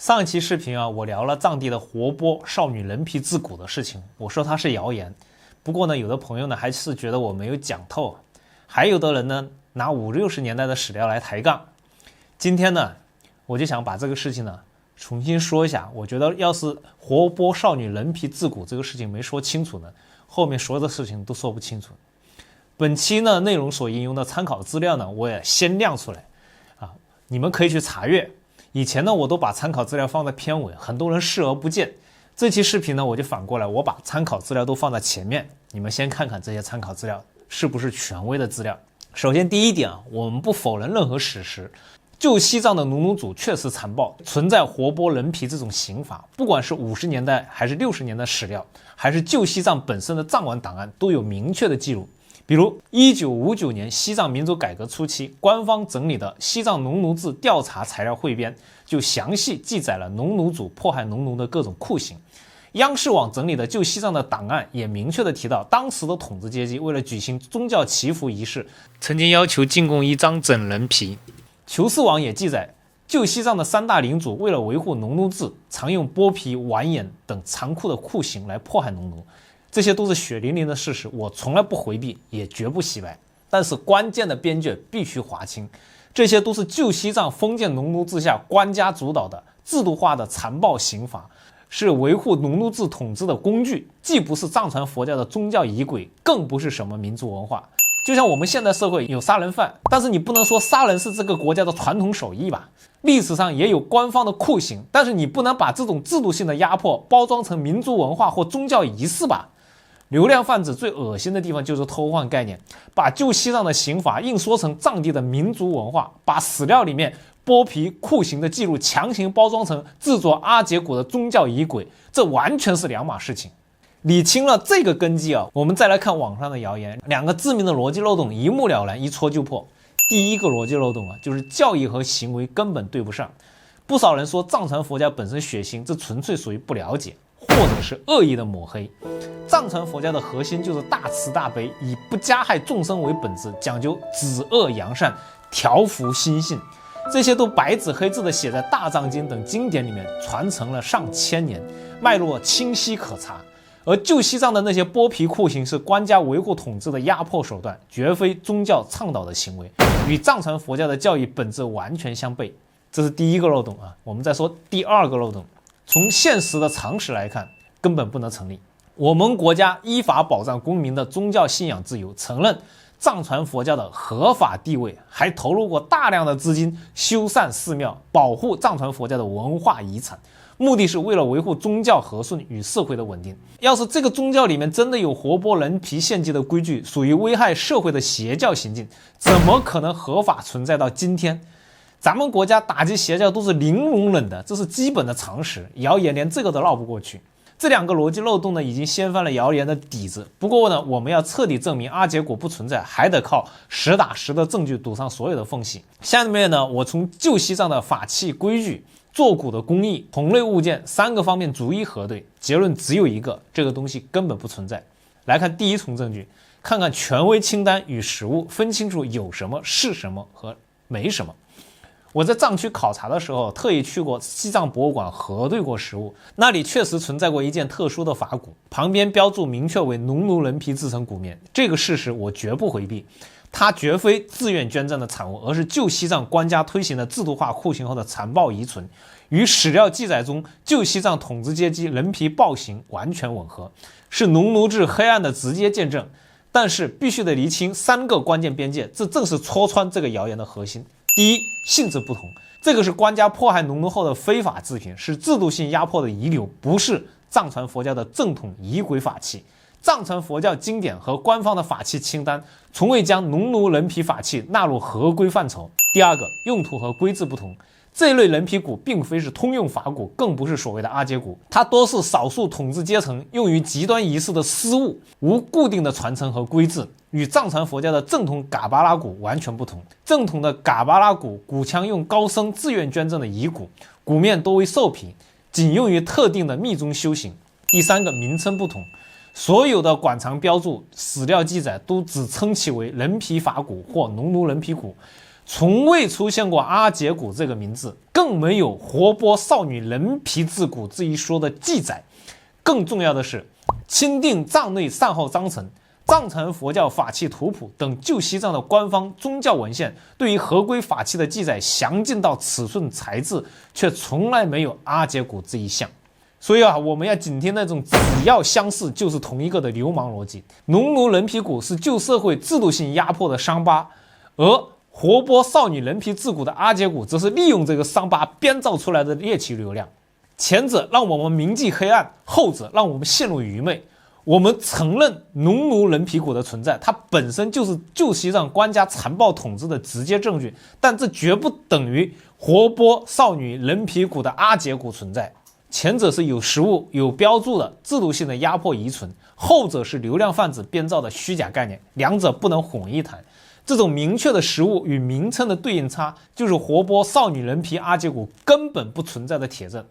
上一期视频啊，我聊了藏地的活剥少女人皮自骨的事情，我说它是谣言。不过呢，有的朋友呢还是觉得我没有讲透，还有的人呢拿50、60年代的史料来抬杠。今天呢，我就想把这个事情呢重新说一下。我觉得要是活剥少女人皮自骨这个事情没说清楚呢，后面所有的事情都说不清楚。本期呢内容所引用的参考资料呢，我也先亮出来啊，你们可以去查阅。以前呢，我都把参考资料放在片尾，很多人视而不见。这期视频呢，我就反过来，我把参考资料都放在前面，你们先看看这些参考资料是不是权威的资料。首先第一点啊，我们不否认任何史实，旧西藏的农奴组确实残暴，存在活剥人皮这种刑法，不管是50年代还是60年的史料，还是旧西藏本身的藏文档案，都有明确的记录。比如1959年西藏民主改革初期，官方整理的《西藏农奴制调查材料汇编》就详细记载了农奴组迫害农奴的各种酷刑。央视网整理的旧西藏的档案也明确的提到，当时的统治阶级为了举行宗教祈福仪式，曾经要求进贡1张整人皮。求是网也记载，旧西藏的3大领主为了维护农奴制，常用剥皮、剜眼等残酷的酷刑来迫害农奴。这些都是血淋淋的事实，我从来不回避，也绝不洗白。但是关键的边界必须划清，这些都是旧西藏封建农奴制下官家主导的制度化的残暴刑法，是维护农奴制统治的工具，既不是藏传佛教的宗教仪轨，更不是什么民族文化。就像我们现代社会有杀人犯，但是你不能说杀人是这个国家的传统手艺吧？历史上也有官方的酷刑，但是你不能把这种制度性的压迫包装成民族文化或宗教仪式吧？流量贩子最恶心的地方就是偷换概念，把旧西藏的刑法硬说成藏地的民族文化，把史料里面剥皮酷刑的记录强行包装成制作阿杰古的宗教仪轨，这完全是两码事情。理清了这个根基啊，我们再来看网上的谣言，两个致命的逻辑漏洞一目了然，一戳就破。第一个逻辑漏洞啊，就是教义和行为根本对不上。不少人说藏传佛教本身血腥，这纯粹属于不了解，或者是恶意的抹黑。藏传佛教的核心就是大慈大悲，以不加害众生为本质，讲究止恶扬善，调伏心性，这些都白纸黑字的写在大藏经等经典里面，传承了上千年，脉络清晰可查。而旧西藏的那些剥皮酷刑是官家维护统治的压迫手段，绝非宗教倡导的行为，与藏传佛教的教义本质完全相悖。这是第一个漏洞啊。我们再说第二个漏洞，从现实的常识来看，根本不能成立。我们国家依法保障公民的宗教信仰自由，承认藏传佛教的合法地位，还投入过大量的资金修缮寺庙，保护藏传佛教的文化遗产，目的是为了维护宗教和顺与社会的稳定。要是这个宗教里面真的有活剥人皮献祭的规矩，属于危害社会的邪教行径，怎么可能合法存在到今天？咱们国家打击邪教都是零容忍的，这是基本的常识，谣言连这个都绕不过去。这两个逻辑漏洞呢，已经掀翻了谣言的底子。不过呢，我们要彻底证明阿杰古不存在，还得靠实打实的证据堵上所有的缝隙。下面呢，我从旧西藏的法器规矩、做骨的工艺、同类物件3个方面逐一核对，结论只有一个，这个东西根本不存在。来看第一重证据，看看权威清单与实物，分清楚有什么是什么和没什么。我在藏区考察的时候，特意去过西藏博物馆核对过实物，那里确实存在过一件特殊的法骨，旁边标注明确为农奴人皮制成骨面，这个事实我绝不回避。它绝非自愿捐赠的产物，而是旧西藏官家推行的制度化酷刑后的残暴遗存，与史料记载中旧西藏统治阶级人皮暴行完全吻合，是农奴制黑暗的直接见证。但是必须得厘清3个关键边界，这正是戳穿这个谣言的核心。第一，性质不同，这个是官家迫害农奴后的非法制品，是制度性压迫的遗留，不是藏传佛教的正统仪轨法器。藏传佛教经典和官方的法器清单从未将农奴人皮法器纳入合规范畴。第二个，用途和规制不同，这类人皮骨并非是通用法骨，更不是所谓的阿杰骨，它多是少数统治阶层用于极端仪式的私物，无固定的传承和规制，与藏传佛教的正统嘎巴拉骨完全不同。正统的嘎巴拉骨骨腔用高僧自愿捐赠的遗骨，骨面多为兽皮，仅用于特定的密宗修行。第三个，名称不同，所有的馆藏标注、史料记载都只称其为人皮法骨或农奴人皮骨，从未出现过阿姐骨这个名字，更没有活剥少女人皮自骨这一说的记载。更重要的是，钦定藏内善后章程、藏传佛教法器图谱等旧西藏的官方宗教文献对于合规法器的记载详尽到尺寸材质，却从来没有阿姐骨这一项。所以我们要警惕那种只要相似就是同一个的流氓逻辑。农奴人皮骨是旧社会制度性压迫的伤疤，而活剥少女人皮自骨的阿姐骨则是利用这个伤疤编造出来的猎奇流量。前者让我们铭记黑暗，后者让我们陷入愚昧。我们承认农奴人皮骨的存在，它本身就是旧西藏官家残暴统治的直接证据，但这绝不等于活剥少女人皮骨的阿姐骨存在。前者是有实物有标注的制度性的压迫遗存，后者是流量贩子编造的虚假概念，两者不能混一谈。这种明确的实物与名称的对应差，就是活剥少女人皮阿姐骨根本不存在的铁证。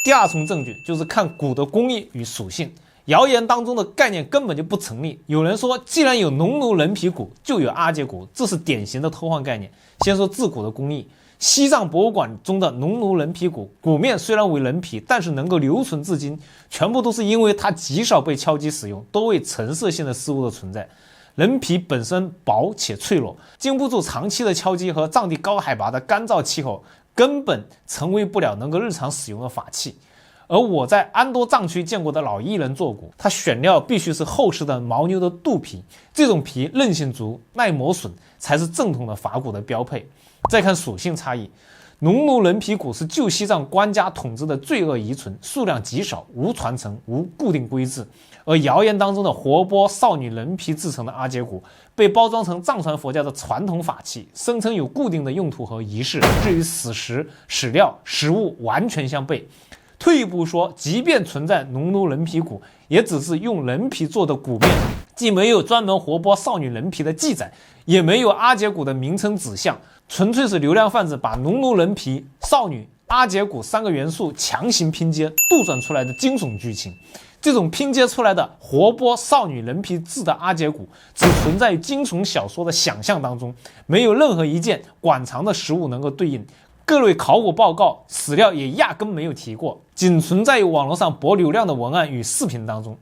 第二重证据就是看骨的工艺与属性，谣言当中的概念根本就不成立。有人说，既然有农奴人皮骨，就有阿姐骨，这是典型的偷换概念。先说制骨的工艺，西藏博物馆中的农奴人皮骨，骨面虽然为人皮，但是能够留存至今，全部都是因为它极少被敲击使用，多为成色性的事物的存在。人皮本身薄且脆弱，经不住长期的敲击和藏地高海拔的干燥气候，根本成为不了能够日常使用的法器。而我在安多藏区见过的老艺人做骨，它选料必须是厚实的牦牛的肚皮，这种皮韧性足、耐磨损，才是正统的法骨的标配。再看属性差异，农奴人皮骨是旧西藏官家统治的罪恶遗存，数量极少，无传承，无固定规制。而谣言当中的活剥少女人皮制成的阿姐骨，被包装成藏传佛教的传统法器，声称有固定的用途和仪式，至于史实、史料、实物完全相悖。退一步说，即便存在农奴人皮骨，也只是用人皮做的骨面，既没有专门活剥少女人皮的记载，也没有阿姐骨的名称指向，纯粹是流量贩子把农奴人皮、少女、阿姐骨三个元素强行拼接杜撰出来的惊悚剧情。这种拼接出来的活剥少女人皮制的阿姐骨，只存在于惊悚小说的想象当中，没有任何一件馆藏的实物能够对应，各类考古报告、史料也压根没有提过，仅存在于网络上博流量的文案与视频当中。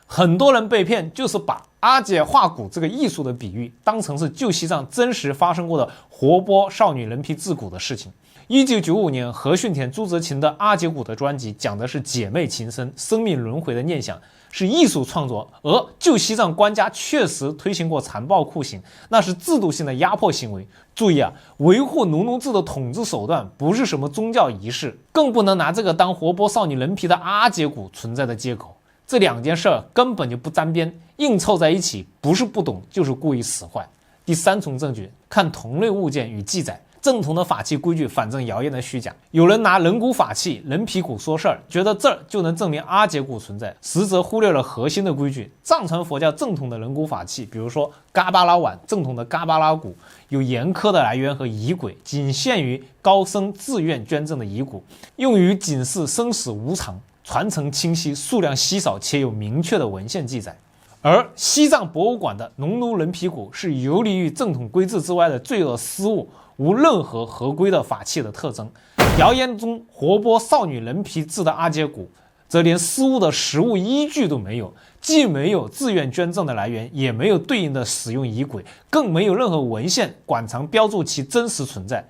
很多人被骗，就是把阿姐画骨这个艺术的比喻当成是旧西藏真实发生过的活剥少女人皮制骨的事情。1995年，何训田、朱泽琴的阿姐骨的专辑讲的是姐妹情深、生命轮回的念想，是艺术创作。而旧西藏官家确实推行过残暴酷刑，那是制度性的压迫行为。注意维护农奴制的统治手段不是什么宗教仪式，更不能拿这个当活剥少女人皮的阿姐骨存在的借口。这两件事根本就不沾边，硬凑在一起，不是不懂，就是故意使坏。第三重证据，看同类物件与记载。正统的法器规矩反证谣言的虚假，有人拿人骨法器、人皮骨说事儿，觉得这儿就能证明阿姐骨存在，实则忽略了核心的规矩。藏传佛教正统的人骨法器，比如说嘎巴拉碗，正统的嘎巴拉骨，有严苛的来源和仪轨，仅限于高僧自愿捐赠的遗骨，用于警示生死无常，传承清晰，数量稀少且有明确的文献记载。而西藏博物馆的农奴人皮骨是游离于正统规制之外的罪恶私物，无任何合规的法器的特征。谣言中活剥少女人皮制的阿姐骨，则连私物的实物依据都没有，既没有自愿捐赠的来源，也没有对应的使用仪轨，更没有任何文献馆藏标注其真实存在。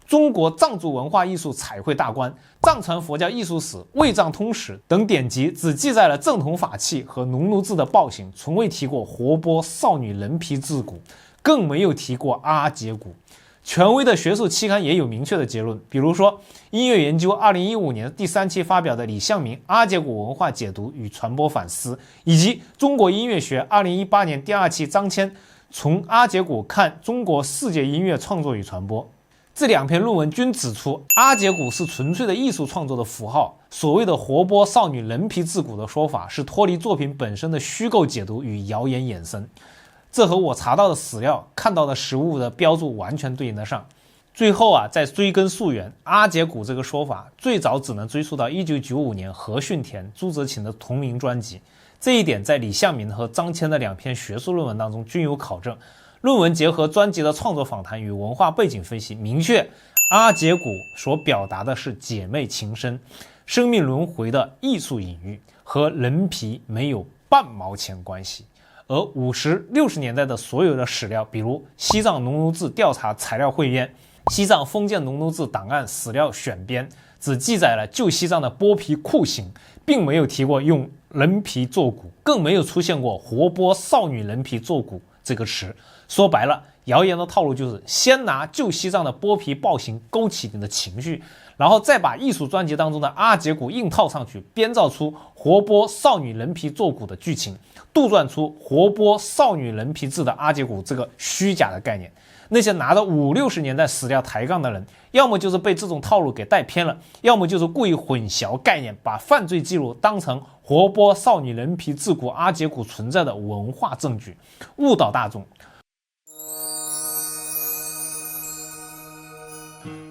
中国藏族文化艺术彩绘大观、藏传佛教艺术史、卫藏通史等典籍只记载了正统法器和农奴制的暴行，从未提过活剥少女人皮制骨，更没有提过阿姐骨。权威的学术期刊也有明确的结论，比如说音乐研究2015年第3期发表的李向明阿姐骨文化解读与传播反思，以及中国音乐学2018年第2期张骞从阿姐骨看中国世界音乐创作与传播。这两篇论文均指出，阿姐骨是纯粹的艺术创作的符号，所谓的活剥少女人皮制骨的说法是脱离作品本身的虚构解读与谣言衍生，这和我查到的史料、看到的实物的标注完全对应得上。最后再追根溯源，阿姐骨这个说法最早只能追溯到1995年何训田、朱泽琴的同名专辑，这一点在李向明和张骞的2篇学术论文当中均有考证。论文结合专辑的创作访谈与文化背景分析，明确阿姐鼓所表达的是姐妹情深、生命轮回的艺术隐喻，和人皮没有半毛钱关系。而50、60年代的所有的史料，比如西藏农奴制调查材料汇编、西藏封建农奴制档案史料选编，只记载了旧西藏的剥皮酷刑，并没有提过用人皮做骨，更没有出现过活剥少女人皮做骨这个词。说白了，谣言的套路就是先拿旧西藏的剥皮暴行勾起你的情绪，然后再把艺术专辑当中的阿姐骨硬套上去，编造出活剥少女人皮做骨的剧情，杜撰出活剥少女人皮制的阿姐骨这个虚假的概念。那些拿着50、60年代史料抬杠的人，要么就是被这种套路给带偏了，要么就是故意混淆概念，把犯罪记录当成活剥少女人皮制骨阿姐骨存在的文化证据，误导大众。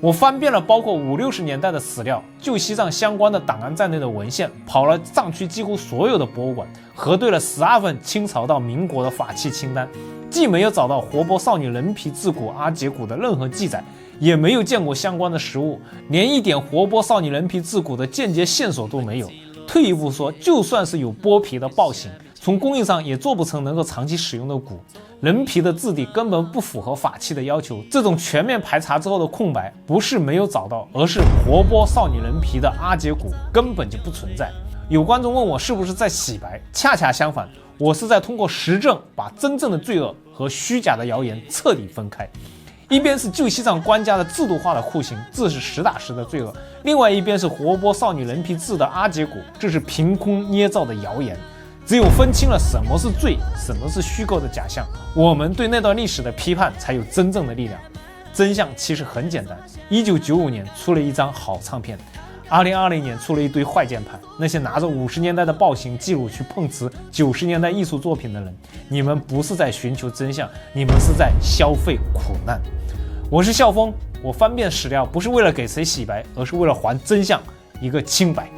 我翻遍了包括50、60年代的史料、旧西藏相关的档案在内的文献，跑了藏区几乎所有的博物馆，核对了12份清朝到民国的法器清单，既没有找到活剥少女人皮制骨阿姐骨的任何记载，也没有见过相关的实物，连一点活剥少女人皮制骨的间接线索都没有。退一步说，就算是有剥皮的暴行，从工艺上也做不成能够长期使用的骨，人皮的质地根本不符合法器的要求。这种全面排查之后的空白，不是没有找到，而是活剥少女人皮的阿姐骨根本就不存在。有观众问我是不是在洗白，恰恰相反，我是在通过实证把真正的罪恶和虚假的谣言彻底分开。一边是旧西藏官家的制度化的酷刑，这是实打实的罪恶；另外一边是活剥少女人皮制的阿姐骨，这是凭空捏造的谣言。只有分清了什么是罪，什么是虚构的假象，我们对那段历史的批判才有真正的力量。真相其实很简单，1995年出了一张好唱片，2020年出了一堆坏键盘。那些拿着50年代的暴行记录去碰瓷90年代艺术作品的人，你们不是在寻求真相，你们是在消费苦难。我是笑峰，我翻遍史料不是为了给谁洗白，而是为了还真相一个清白。